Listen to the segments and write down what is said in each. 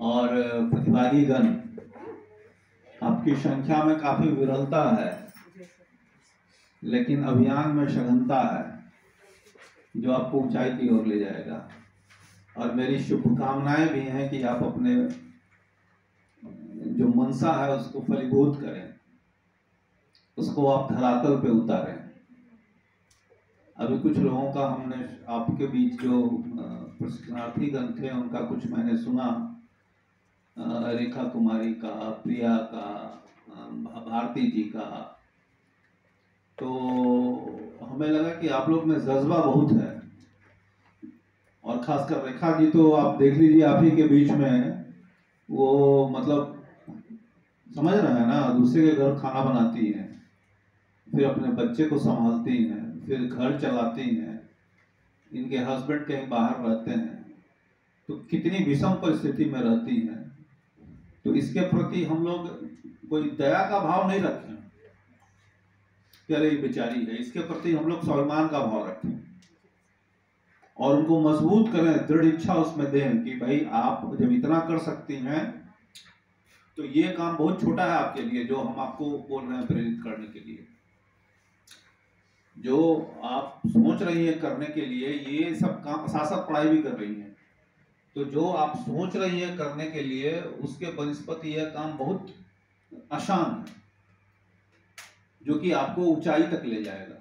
और प्रतिभागीगण, आपकी संख्या में काफी विरलता है, लेकिन अभियान में सघनता है जो आपको ऊंचाई की ओर ले जाएगा। और मेरी शुभकामनाएं भी हैं कि आप अपने जो मनसा है उसको फलीभूत करें, उसको आप धरातल पे उतारें। अभी कुछ लोगों का हमने आपके बीच जो प्रशिक्षणार्थी गण थे उनका कुछ मैंने सुना, रेखा कुमारी का, प्रिया का, भारती जी का, तो हमें लगा कि आप लोग में जज्बा बहुत है। और खासकर रेखा जी तो आप देख लीजिए, आप ही के बीच में वो मतलब समझ रहे हैं ना, दूसरे के घर खाना बनाती हैं, फिर अपने बच्चे को संभालती हैं, फिर घर चलाती हैं, इनके हस्बैंड कहीं बाहर रहते हैं, तो कितनी विषम परिस्थिति में रहती हैं। तो इसके प्रति हम लोग कोई दया का भाव नहीं रखें कि अरे बेचारी है, इसके प्रति हम लोग स्वाभिमान का भाव रखें और उनको मजबूत करें, दृढ़ इच्छा उसमें दें कि भाई आप जब इतना कर सकती हैं तो ये काम बहुत छोटा है आपके लिए, जो हम आपको बोल रहे हैं प्रेरित करने के लिए, जो आप सोच रही हैं करने के लिए। ये सब काम, साथ पढ़ाई भी कर रही हैं, तो जो आप सोच रही हैं करने के लिए उसके बनस्पति यह काम बहुत आसान है, जो कि आपको ऊंचाई तक ले जाएगा।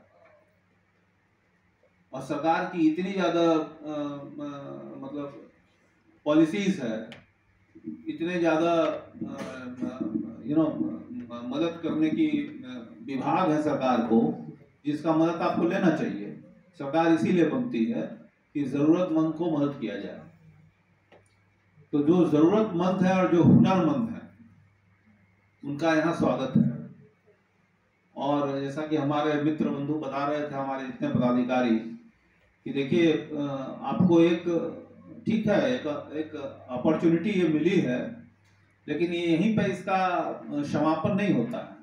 और सरकार की इतनी ज्यादा मतलब पॉलिसीज है, इतने ज्यादा मदद करने की विभाग है सरकार को, जिसका मदद आपको लेना चाहिए। सरकार इसीलिए बनती है कि जरूरतमंद को मदद किया जाए। तो जो जरूरतमंद है और जो हुनरमंद है उनका यहाँ स्वागत है। और जैसा कि हमारे मित्र बंधु बता रहे थे, हमारे जितने पदाधिकारी, कि देखिए आपको एक ठीक है, एक अपॉर्चुनिटी ये मिली है, लेकिन ये यहीं पे इसका समापन नहीं होता है,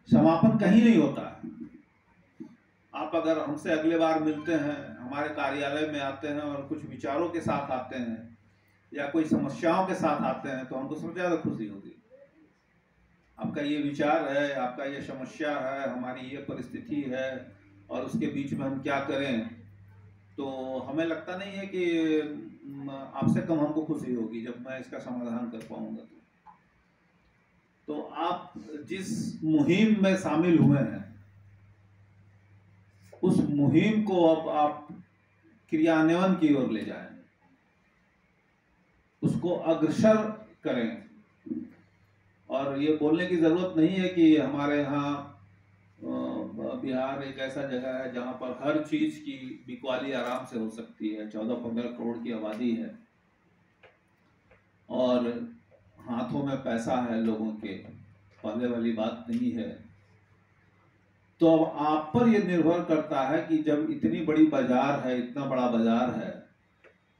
समापन कहीं नहीं होता है। आप अगर हमसे अगले बार मिलते हैं, हमारे कार्यालय में आते हैं और कुछ विचारों के साथ आते हैं या कोई समस्याओं के साथ आते हैं, तो हमको सबसे ज़्यादा खुशी होगी। आपका ये विचार है, आपका ये समस्या है, हमारी ये परिस्थिति है और उसके बीच में हम क्या करें, तो हमें लगता नहीं है कि आपसे कम हमको खुशी होगी जब मैं इसका समाधान कर पाऊंगा। तो आप जिस मुहिम में शामिल हुए हैं, उस मुहिम को अब आप क्रियान्वयन की ओर ले जाएं, उसको अग्रसर करें। और ये बोलने की जरूरत नहीं है कि हमारे यहाँ बिहार एक ऐसा जगह है जहाँ पर हर चीज की बिकवाली आराम से हो सकती है। 14-15 करोड़ की आबादी है और हाथों में पैसा है लोगों के, पहले वाली बात नहीं है। तो अब आप पर यह निर्भर करता है कि जब इतनी बड़ी बाजार है, इतना बड़ा बाजार है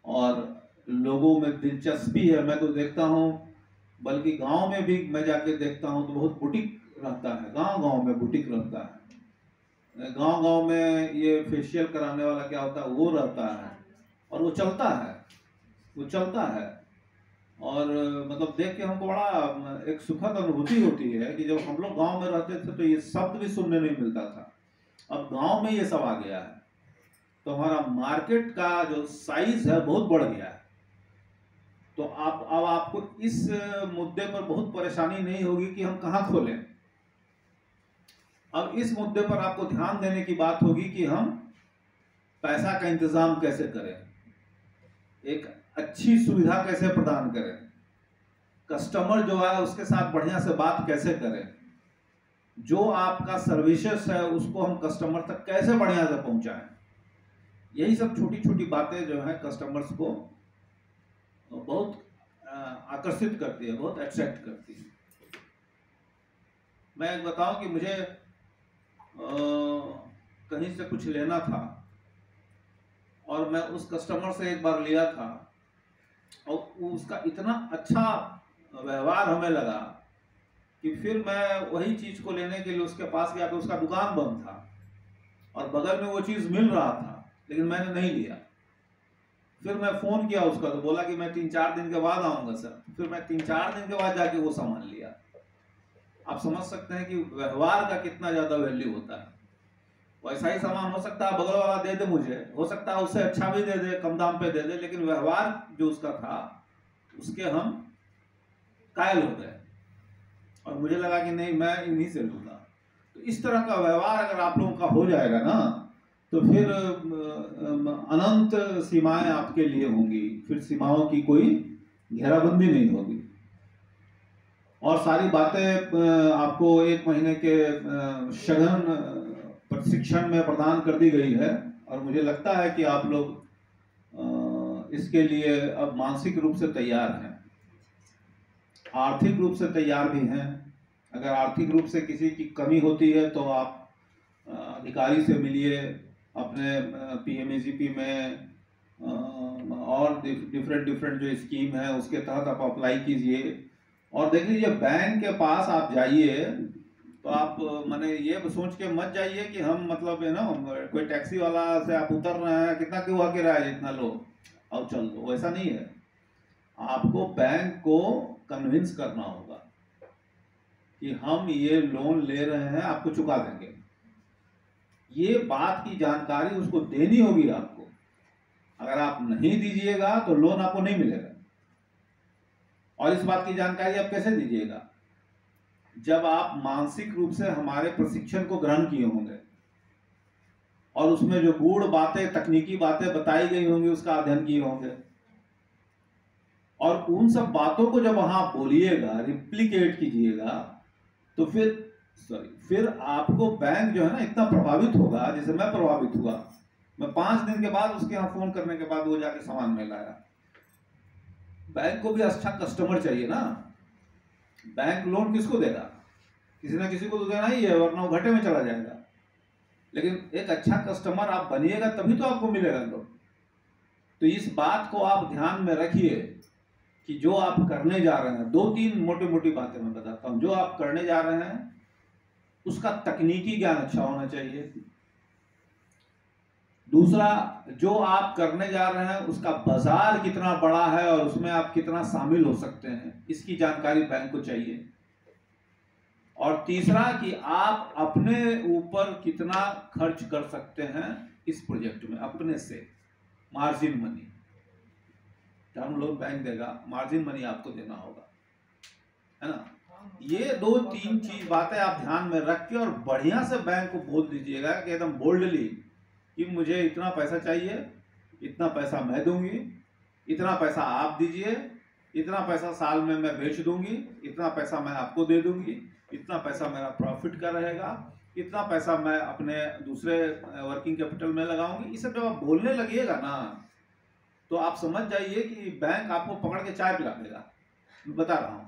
और लोगों में दिलचस्पी है, मैं तो देखता हूँ, बल्कि गांव में भी मैं जाके देखता हूँ तो बहुत बुटीक रहता है, गांव में बुटीक रहता है। गांव में ये फेशियल कराने वाला क्या होता है, वो रहता है और वो चलता है। और मतलब देख के हमको बड़ा एक सुखद अनुभूति होती है कि जब हम लोग गांव में रहते थे तो ये शब्द भी सुनने नहीं मिलता था, अब गांव में ये सब आ गया है। तो हमारा मार्केट का जो साइज है बहुत बढ़ गया है। तो अब आपको इस मुद्दे पर बहुत परेशानी नहीं होगी कि हम कहाँ खोलें। अब इस मुद्दे पर आपको ध्यान देने की बात होगी कि हम पैसा का इंतजाम कैसे करें, एक अच्छी सुविधा कैसे प्रदान करें, कस्टमर जो है उसके साथ बढ़िया से बात कैसे करें, जो आपका सर्विसेज है उसको हम कस्टमर तक कैसे बढ़िया से पहुंचाएं। यही सब छोटी छोटी बातें जो है कस्टमर्स को बहुत आकर्षित करती है, बहुत अट्रैक्ट करती है। मैं एक बताऊं कि मुझे कहीं से कुछ लेना था और मैं उस कस्टमर से एक बार लिया था और उसका इतना अच्छा व्यवहार हमें लगा कि फिर मैं वही चीज को लेने के लिए उसके पास गया, तो उसका दुकान बंद था और बगल में वो चीज मिल रहा था, लेकिन मैंने नहीं लिया। फिर मैं फ़ोन किया उसका तो बोला कि मैं 3-4 दिन के बाद आऊँगा सर। फिर मैं 3-4 दिन के बाद जाके वो सामान लिया। आप समझ सकते हैं कि व्यवहार का कितना ज़्यादा वैल्यू होता है। वैसा ही सामान हो सकता है बगल वाला दे दे मुझे, हो सकता है उससे अच्छा भी दे दे, कम दाम पे दे दे, लेकिन व्यवहार जो उसका था उसके हम कायल हो गए और मुझे लगा कि नहीं, मैं इन्हीं से लूँगा। तो इस तरह का व्यवहार अगर आप लोगों का हो जाएगा ना, तो फिर अनंत सीमाएं आपके लिए होंगी, फिर सीमाओं की कोई घेराबंदी नहीं होगी और सारी बातें आपको 1 महीने के सघन प्रशिक्षण में प्रदान कर दी गई है और मुझे लगता है कि आप लोग इसके लिए अब मानसिक रूप से तैयार हैं, आर्थिक रूप से तैयार भी हैं। अगर आर्थिक रूप से किसी की कमी होती है तो आप अधिकारी से मिलिए, अपने पीएमएजीपी में और डिफरेंट जो स्कीम है उसके तहत आप अप्लाई कीजिए और देख लीजिए बैंक के पास आप जाइए तो आप माने ये सोच के मत जाइए कि हम मतलब है ना कोई टैक्सी वाला से आप उतर रहे हैं, कितना क्यों हुआ किराया, इतना लो और चल दो, वैसा नहीं है। आपको बैंक को कन्विंस करना होगा कि हम ये लोन ले रहे हैं, आपको चुका देंगे। ये बात की जानकारी उसको देनी होगी आपको। अगर आप नहीं दीजिएगा तो लोन आपको नहीं मिलेगा। और इस बात की जानकारी आप कैसे दीजिएगा? जब आप मानसिक रूप से हमारे प्रशिक्षण को ग्रहण किए होंगे और उसमें जो गूढ़ बातें, तकनीकी बातें बताई गई होंगी उसका अध्ययन किए होंगे और उन सब बातों को जब वहां बोलिएगा, रिप्लिकेट कीजिएगा, तो फिर आपको बैंक जो है ना इतना प्रभावित होगा जैसे मैं प्रभावित हुआ। मैं 5 दिन के बाद उसके यहाँ फोन करने के बाद वो जाके सामान में लाया। बैंक को भी अच्छा कस्टमर चाहिए ना। बैंक लोन किसको देगा? किसी ना किसी को तो देना ही है, वरना वो घाटे में चला जाएगा। लेकिन एक अच्छा कस्टमर आप बनिएगा तभी तो आपको मिलेगा लोन। तो इस बात को आप ध्यान में रखिए कि जो आप करने जा रहे हैं, 2-3 मोटी मोटी बातें मैं बताता हूं। जो आप करने जा रहे हैं उसका तकनीकी ज्ञान अच्छा होना चाहिए। दूसरा, जो आप करने जा रहे हैं उसका बाजार कितना बड़ा है और उसमें आप कितना शामिल हो सकते हैं, इसकी जानकारी बैंक को चाहिए। और तीसरा कि आप अपने ऊपर कितना खर्च कर सकते हैं इस प्रोजेक्ट में, अपने से margin money. Term loan bank देगा, मार्जिन मनी आपको देना होगा, है ना। ये 2-3 चीज बातें आप ध्यान में रख के और बढ़िया से बैंक को बोल दीजिएगा कि एकदम बोल्डली कि मुझे इतना पैसा चाहिए, इतना पैसा मैं दूंगी, इतना पैसा आप दीजिए, इतना पैसा साल में मैं बेच दूंगी, इतना पैसा मैं आपको दे दूंगी, इतना पैसा मेरा प्रॉफिट का रहेगा, इतना पैसा मैं अपने दूसरे वर्किंग कैपिटल में लगाऊंगी। ये सब जब आप बोलने लगिएगा ना तो आप समझ जाइए कि बैंक आपको पकड़ के चाय पिला देगा, बता रहा हूं।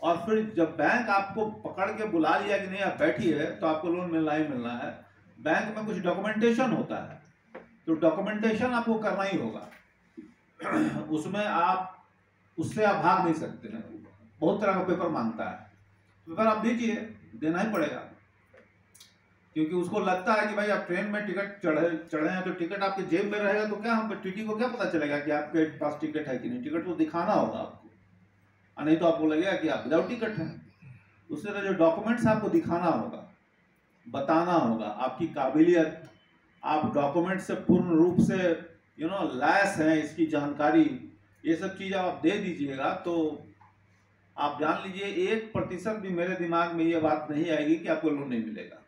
और फिर जब बैंक आपको पकड़ के बुला लिया कि नहीं आप बैठिए, तो आपको लोन मिलना ही मिलना है। बैंक में कुछ डॉक्यूमेंटेशन होता है, तो डॉक्यूमेंटेशन आपको करना ही होगा। उसमें आप उससे आप भाग नहीं सकते हैं। बहुत तरह का पेपर मांगता है, पेपर आप दीजिए, देना ही पड़ेगा, क्योंकि उसको लगता है कि भाई आप ट्रेन में टिकट चढ़े हैं तो टिकट आपके जेब में रहेगा, तो क्या हम टीटी को क्या पता चलेगा कि आपके पास टिकट है कि नहीं। टिकट तो दिखाना होगा आपको, नहीं तो आपको लगेगा कि आप विदाउट टिकट हैं। उससे जो डॉक्यूमेंट्स आपको दिखाना होगा, बताना होगा आपकी काबिलियत, आप डॉक्यूमेंट से पूर्ण रूप से लैस हैं, इसकी जानकारी, ये सब चीज़ आप दे दीजिएगा तो आप जान लीजिए 1% भी मेरे दिमाग में ये बात नहीं आएगी कि आपको लोन नहीं मिलेगा।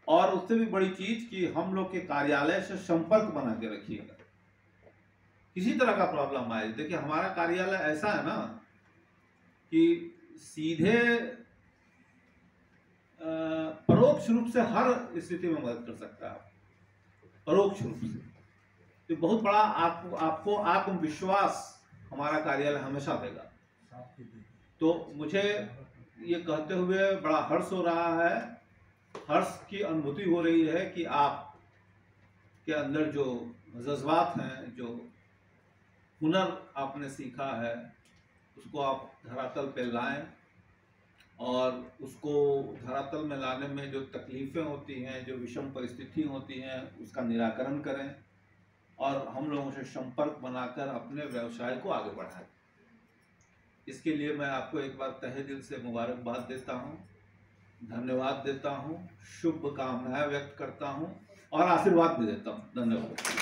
और उससे भी बड़ी चीज कि हम लोग के कार्यालय से संपर्क बना के रखिएगा। किसी तरह का प्रॉब्लम आए, देखिए हमारा कार्यालय ऐसा है ना कि सीधे परोक्ष रूप से हर स्थिति में मदद कर सकता है, परोक्ष रूप से। तो बहुत बड़ा आपको आत्मविश्वास हमारा कार्यालय हमेशा देगा। तो मुझे ये कहते हुए बड़ा हर्ष हो रहा है, हर्ष की अनुभूति हो रही है कि आप के अंदर जो जज्बात हैं, जो हुनर आपने सीखा है, उसको आप धरातल पे लाएं और उसको धरातल में लाने में जो तकलीफ़ें होती हैं, जो विषम परिस्थिति होती हैं, उसका निराकरण करें। और हम लोगों से संपर्क बनाकर अपने व्यवसाय को आगे बढ़ाएं। इसके लिए मैं आपको एक बार तहे दिल से मुबारकबाद देता हूं, धन्यवाद देता हूं, शुभकामनाएं व्यक्त करता हूं और आशीर्वाद भी देता हूं। धन्यवाद।